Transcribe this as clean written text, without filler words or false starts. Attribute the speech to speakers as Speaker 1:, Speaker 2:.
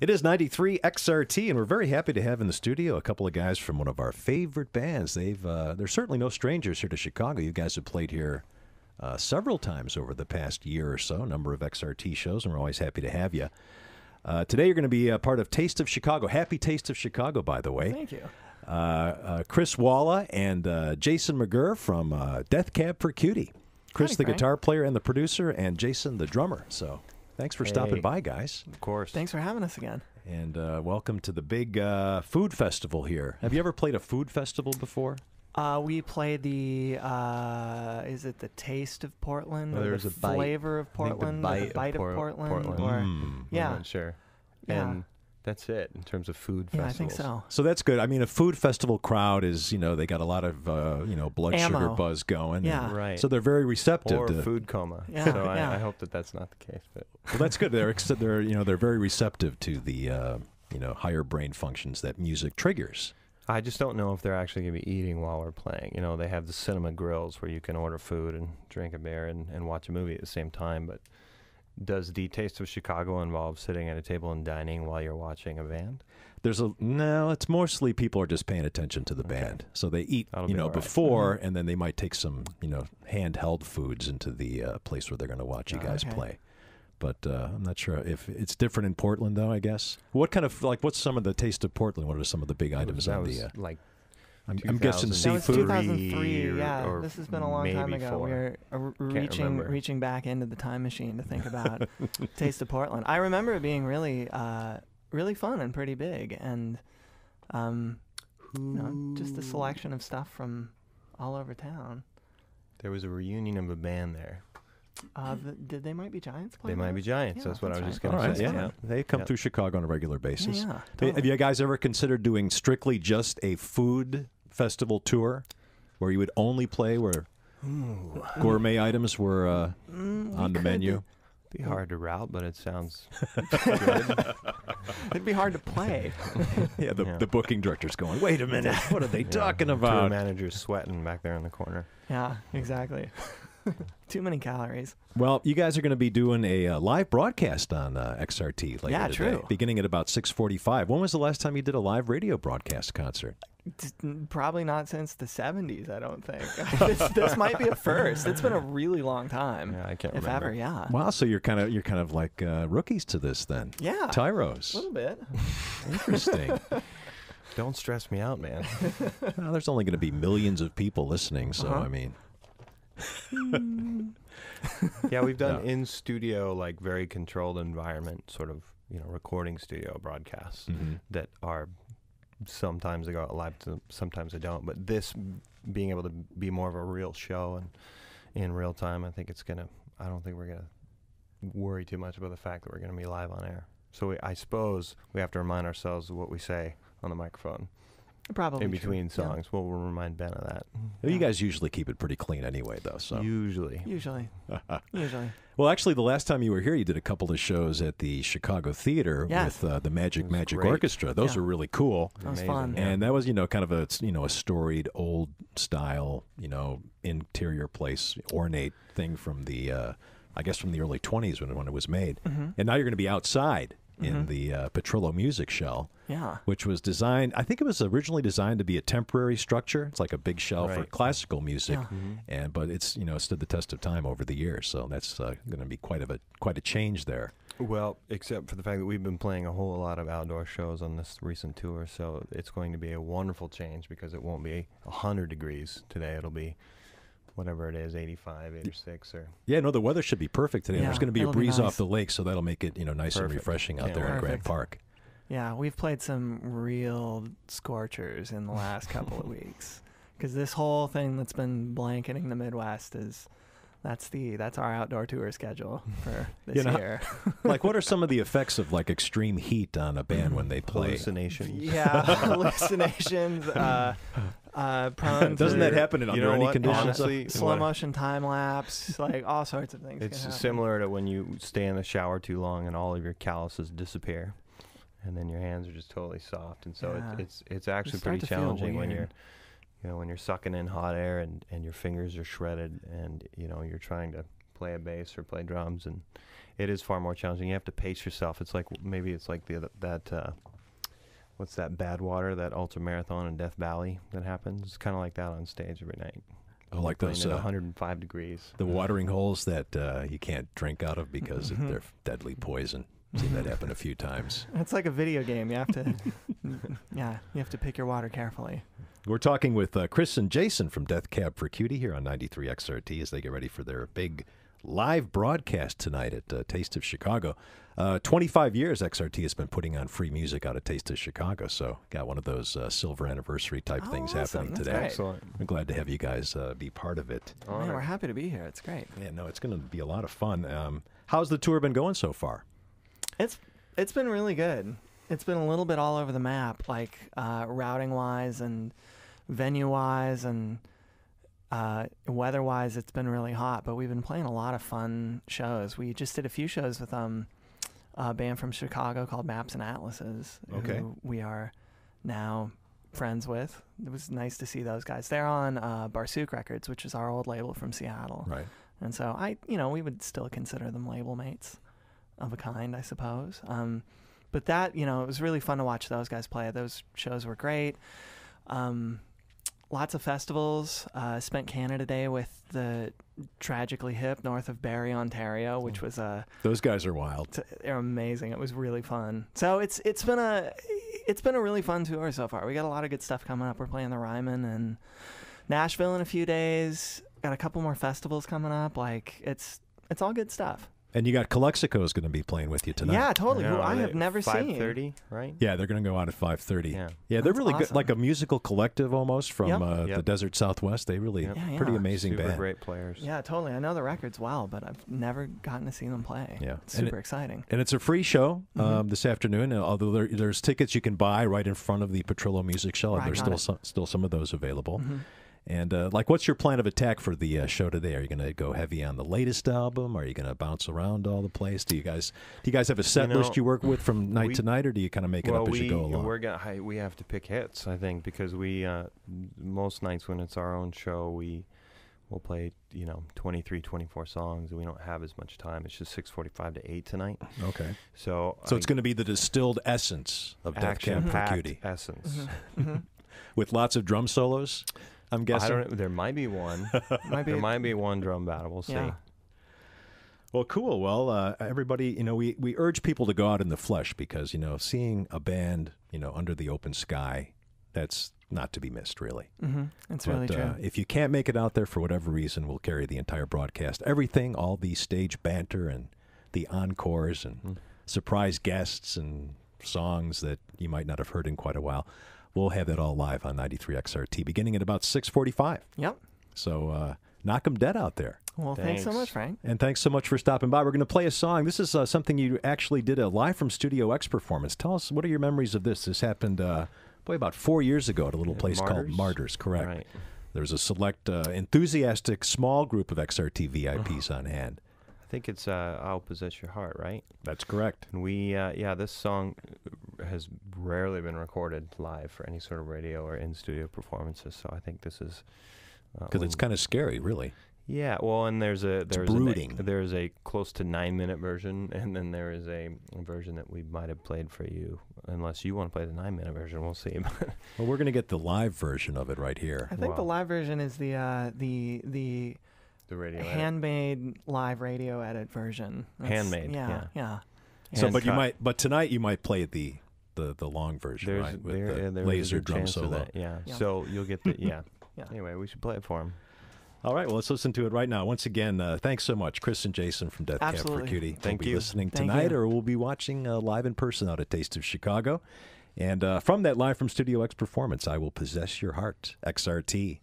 Speaker 1: It is 93 XRT, and we're very happy to have in the studio a couple of guys from one of our favorite bands. They're certainly no strangers here to Chicago. You guys have played here several times over the past year or so, a number of XRT shows, and we're always happy to have you. Today you're going to be a part of Taste of Chicago. Happy Taste of Chicago, by the way.
Speaker 2: Thank you.
Speaker 1: Chris Walla and Jason McGurr from Death Cab for Cutie. Chris,
Speaker 2: Hi,
Speaker 1: the
Speaker 2: Frank.
Speaker 1: guitar player and the producer, and Jason, the drummer. So thanks for stopping by, guys.
Speaker 3: Of course.
Speaker 2: Thanks for having us again.
Speaker 1: And welcome to the big food festival here. Have you ever played a food festival before?
Speaker 2: We played the, is it the Taste of Portland?
Speaker 3: Well,
Speaker 2: or
Speaker 3: there's
Speaker 2: the
Speaker 3: a bite.
Speaker 2: Flavor of Portland?
Speaker 3: I
Speaker 2: or
Speaker 3: think
Speaker 2: the Bite of Portland? Or,
Speaker 3: I'm
Speaker 2: yeah.
Speaker 3: not sure.
Speaker 2: Yeah.
Speaker 3: And that's it in terms of food
Speaker 2: Yeah, I
Speaker 3: festivals.
Speaker 2: think so.
Speaker 1: So that's good. I mean, a food festival crowd is, they got a lot of, blood
Speaker 2: Ammo.
Speaker 1: sugar buzz going.
Speaker 2: Yeah.
Speaker 3: Right.
Speaker 1: So they're very receptive
Speaker 3: Or
Speaker 1: to
Speaker 3: food coma.
Speaker 2: Yeah,
Speaker 3: So
Speaker 2: yeah.
Speaker 3: I hope that that's not the case. But
Speaker 1: Well, that's good. They're very receptive to the, higher brain functions that music triggers.
Speaker 3: I just don't know if they're actually going to be eating while we're playing. You know, they have the cinema grills where you can order food and drink a beer and watch a movie at the same time. But does the Taste of Chicago involve sitting at a table and dining while you're watching a band?
Speaker 1: No, it's mostly people are just paying attention to the band. So they eat,
Speaker 3: That'll be all right.
Speaker 1: before, and then they might take some, handheld foods into the place where they're going to watch you guys
Speaker 2: Okay.
Speaker 1: play. But I'm not sure if it's different in Portland, though, I guess. What kind of, what's some of the Taste of Portland? What are some of the big items
Speaker 3: That
Speaker 1: on
Speaker 3: was
Speaker 1: the...
Speaker 3: like
Speaker 1: I'm guessing
Speaker 3: 2000.
Speaker 2: That was
Speaker 1: seafood.
Speaker 2: 2003, yeah.
Speaker 3: or
Speaker 2: This has been a long time
Speaker 3: maybe
Speaker 2: ago.
Speaker 3: 4.
Speaker 2: We're
Speaker 3: remember.
Speaker 2: reaching back into the time machine to think about Taste of Portland. I remember it being really, really fun and pretty big, and just a selection of stuff from all over town.
Speaker 3: There was a reunion of a band there.
Speaker 2: Did They Might Be Giants play?
Speaker 3: They Might Be Giants.
Speaker 2: Yeah,
Speaker 3: that's what I was
Speaker 2: that's
Speaker 3: just
Speaker 2: right.
Speaker 3: going
Speaker 1: All
Speaker 3: to
Speaker 1: right,
Speaker 3: say.
Speaker 1: yeah. They come
Speaker 3: Yep.
Speaker 1: through Chicago on a regular basis.
Speaker 2: Yeah,
Speaker 1: Hey,
Speaker 2: totally.
Speaker 1: have you guys ever considered doing strictly just a food festival tour where you would only play where gourmet items were on the menu?
Speaker 3: Be hard to route, but it sounds
Speaker 2: It'd be hard to play.
Speaker 1: Yeah,
Speaker 3: Yeah.
Speaker 1: the booking director's going, wait a minute, what are they talking
Speaker 3: Tour
Speaker 1: about?
Speaker 3: manager's sweating back there in the corner.
Speaker 2: Yeah, exactly. Too many calories.
Speaker 1: Well, you guys are going to be doing a live broadcast on XRT later
Speaker 2: Yeah,
Speaker 1: today,
Speaker 2: true.
Speaker 1: beginning at about 6:45. When was the last time you did a live radio broadcast concert?
Speaker 2: Probably not since the 70s, I don't think. This might be a first. It's been a really long time.
Speaker 3: Yeah, I can't
Speaker 2: if
Speaker 3: remember.
Speaker 2: ever, yeah.
Speaker 1: Wow, so you're kind of like rookies to this then.
Speaker 2: Yeah.
Speaker 1: Tyros.
Speaker 2: A little bit.
Speaker 1: Interesting.
Speaker 3: Don't stress me out, man.
Speaker 1: Well, there's only going to be millions of people listening, so
Speaker 2: Uh-huh.
Speaker 1: I mean,
Speaker 3: Yeah, we've done in studio, like very controlled environment, sort of, recording studio broadcasts that are sometimes they go out live, sometimes they don't. But this being able to be more of a real show and in real time, I think I don't think we're gonna worry too much about the fact that we're gonna be live on air. So I suppose we have to remind ourselves of what we say on the microphone
Speaker 2: Probably
Speaker 3: in
Speaker 2: true.
Speaker 3: between
Speaker 2: Yeah.
Speaker 3: songs. We'll remind Ben of that.
Speaker 1: well, you guys usually keep it pretty clean anyway, though. So
Speaker 3: Usually.
Speaker 2: Usually.
Speaker 1: Well, actually, the last time you were here, you did a couple of shows at the Chicago Theater
Speaker 2: Yes.
Speaker 1: with the Magic
Speaker 3: It was
Speaker 1: Magic
Speaker 3: great.
Speaker 1: Orchestra. Those
Speaker 2: Yeah.
Speaker 1: were really cool.
Speaker 2: That was
Speaker 3: Amazing,
Speaker 2: fun.
Speaker 3: yeah.
Speaker 1: And that was, kind of a storied old style, interior place, ornate thing from the, I guess from the early 20s when it was made. And now you're going to be outside in the Petrillo Music Shell,
Speaker 2: Yeah.
Speaker 1: which was designed, I think it was originally designed to be a temporary structure. It's like a big shell for
Speaker 3: Right.
Speaker 1: classical music.
Speaker 2: Yeah.
Speaker 1: But it's, stood the test of time over the years. So that's going to be quite a change there.
Speaker 3: Well, except for the fact that we've been playing a whole lot of outdoor shows on this recent tour, so it's going to be a wonderful change because it won't be 100 degrees today. It'll be whatever it is, 85, 86, or...
Speaker 1: Yeah, no, the weather should be perfect today.
Speaker 2: Yeah,
Speaker 1: There's going to be a
Speaker 2: it'll be
Speaker 1: breeze
Speaker 2: nice.
Speaker 1: off the lake, so that'll make it, nice and
Speaker 3: Perfect.
Speaker 1: refreshing out
Speaker 3: Can't
Speaker 1: there in
Speaker 2: wait.
Speaker 1: Grant
Speaker 2: Perfect.
Speaker 1: Park.
Speaker 2: Yeah, we've played some real scorchers in the last couple of weeks. Because this whole thing that's been blanketing the Midwest that's our outdoor tour schedule for this year.
Speaker 1: Like, what are some of the effects of, like, extreme heat on a band when they play?
Speaker 3: Hallucinations.
Speaker 2: Yeah, hallucinations. Prone
Speaker 1: Doesn't
Speaker 2: to
Speaker 1: that happen
Speaker 3: You
Speaker 1: under
Speaker 3: know
Speaker 1: any
Speaker 3: what?
Speaker 1: conditions?
Speaker 3: Honestly,
Speaker 2: slow motion time lapse, like all sorts of things.
Speaker 3: it's
Speaker 2: can happen.
Speaker 3: similar to when you stay in the shower too long and all of your calluses disappear, and then your hands are just totally soft. And so
Speaker 2: Yeah.
Speaker 3: it's actually
Speaker 2: start
Speaker 3: pretty
Speaker 2: to feel
Speaker 3: challenging when
Speaker 2: weird.
Speaker 3: you're when you're sucking in hot air and your fingers are shredded and you're trying to play a bass or play drums, and it is far more challenging. You have to pace yourself. It's like maybe it's like what's that Badwater, that ultra marathon in Death Valley that happens. It's kind of like that on stage every night.
Speaker 1: Oh, like those
Speaker 3: 105 degrees.
Speaker 1: The watering holes that you can't drink out of because they're deadly poison. Seen that happen a few times.
Speaker 2: It's like a video game. You have to, yeah, you have to pick your water carefully.
Speaker 1: We're talking with Chris and Jason from Death Cab for Cutie here on 93 XRT as they get ready for their big live broadcast tonight at Taste of Chicago. 25 years XRT has been putting on free music out at Taste of Chicago, so got one of those silver anniversary type things happening
Speaker 2: That's
Speaker 1: today.
Speaker 2: great.
Speaker 3: Excellent.
Speaker 1: I'm glad to have you guys be part of it.
Speaker 2: Man, we're happy to be here. It's great.
Speaker 1: Yeah, no, it's going to be a lot of fun. How's the tour been going so far?
Speaker 2: It's been really good. It's been a little bit all over the map, like routing wise and venue wise and weather wise. It's been really hot, but we've been playing a lot of fun shows. We just did a few shows with a band from Chicago called Maps and Atlases, who we are now friends with. It was nice to see those guys. They're on Barsook Records, which is our old label from Seattle.
Speaker 1: Right.
Speaker 2: And so we would still consider them label mates of a kind, I suppose. But that, it was really fun to watch those guys play. Those shows were great. Lots of festivals. Spent Canada Day with the Tragically Hip north of Barrie, Ontario, which was
Speaker 1: those guys are wild.
Speaker 2: They're amazing. It was really fun. So it's been a really fun tour so far. We got a lot of good stuff coming up. We're playing the Ryman and Nashville in a few days. Got a couple more festivals coming up. Like it's all good stuff.
Speaker 1: And you got Calexico is going to be playing with you tonight.
Speaker 2: Yeah, totally.
Speaker 3: Yeah,
Speaker 2: Who I have never seen.
Speaker 3: 5:30, right?
Speaker 1: Yeah, they're going to go out at 5:30.
Speaker 3: Yeah,
Speaker 1: they're
Speaker 2: That's
Speaker 1: really good,
Speaker 2: awesome.
Speaker 1: like a musical collective almost from the
Speaker 3: Yep.
Speaker 1: desert Southwest. They really pretty amazing
Speaker 3: Super
Speaker 1: band.
Speaker 3: great players.
Speaker 2: Yeah, totally. I know the records well, but I've never gotten to see them play.
Speaker 1: Yeah.
Speaker 2: It's super exciting.
Speaker 1: And it's a free show this afternoon. Although there's tickets you can buy right in front of the Petrillo Music Show.
Speaker 2: Right,
Speaker 1: There's still some of those available. And what's your plan of attack for the show today? Are you going to go heavy on the latest album? Are you going to bounce around all the place? Do you guys have a set list you work with from night to night, or do you kind of make it up as you go along?
Speaker 3: We have to pick hits, I think, because we most nights when it's our own show, we'll play 23, 24 songs, and we don't have as much time. It's just 6:45 to 8 tonight.
Speaker 1: Okay.
Speaker 3: So
Speaker 1: it's going to be the distilled essence of Death Cab for Cutie,
Speaker 3: essence,
Speaker 1: with lots of drum solos. I'm guessing.
Speaker 3: I don't know. There might be one. There might be one drum battle. We'll see.
Speaker 2: Yeah.
Speaker 1: Well, cool. Well, everybody, we urge people to go out in the flesh because, seeing a band, under the open sky, that's not to be missed, really.
Speaker 2: It's really true.
Speaker 1: If you can't make it out there for whatever reason, we'll carry the entire broadcast. Everything, all the stage banter and the encores and surprise guests and songs that you might not have heard in quite a while. We'll have that all live on 93 XRT beginning at about 6:45.
Speaker 2: Yep.
Speaker 1: So knock 'em dead out there.
Speaker 2: Well, thanks so much, Frank.
Speaker 1: And thanks so much for stopping by. We're going to play a song. This is something you actually did a live from Studio X performance. Tell us, what are your memories of this? This happened, about 4 years ago at a little place called Martyrs, correct?
Speaker 3: Right.
Speaker 1: There's a select, enthusiastic, small group of XRT VIPs on hand.
Speaker 3: I think it's I'll Possess Your Heart, right?
Speaker 1: That's correct.
Speaker 3: And we, this song has rarely been recorded live for any sort of radio or in-studio performances, so I think this is...
Speaker 1: Because it's kind of scary, really.
Speaker 3: Yeah, well, and there's
Speaker 1: brooding.
Speaker 3: There's a close to 9-minute version, and then there is a version that we might have played for you, unless you want to play the 9-minute version. We'll see.
Speaker 1: Well, we're going to get the live version of it right here.
Speaker 2: I think the live version is the
Speaker 3: radio
Speaker 2: handmade live radio edit version.
Speaker 3: Handmade,
Speaker 2: yeah.
Speaker 1: So, but tonight you might play the long version, right? With the laser drum solo.
Speaker 3: Yeah. So you'll get the
Speaker 2: Yeah.
Speaker 3: Anyway, we should play it for him.
Speaker 1: All right, well, let's listen to it right now. Once again, thanks so much, Chris and Jason from Death Cab for Cutie.
Speaker 3: Thank
Speaker 1: we'll be
Speaker 3: you.
Speaker 1: listening
Speaker 2: Thank
Speaker 1: tonight,
Speaker 2: you.
Speaker 1: or we'll be watching live in person out at Taste of Chicago. And from that live from Studio X performance, I Will Possess Your Heart, XRT.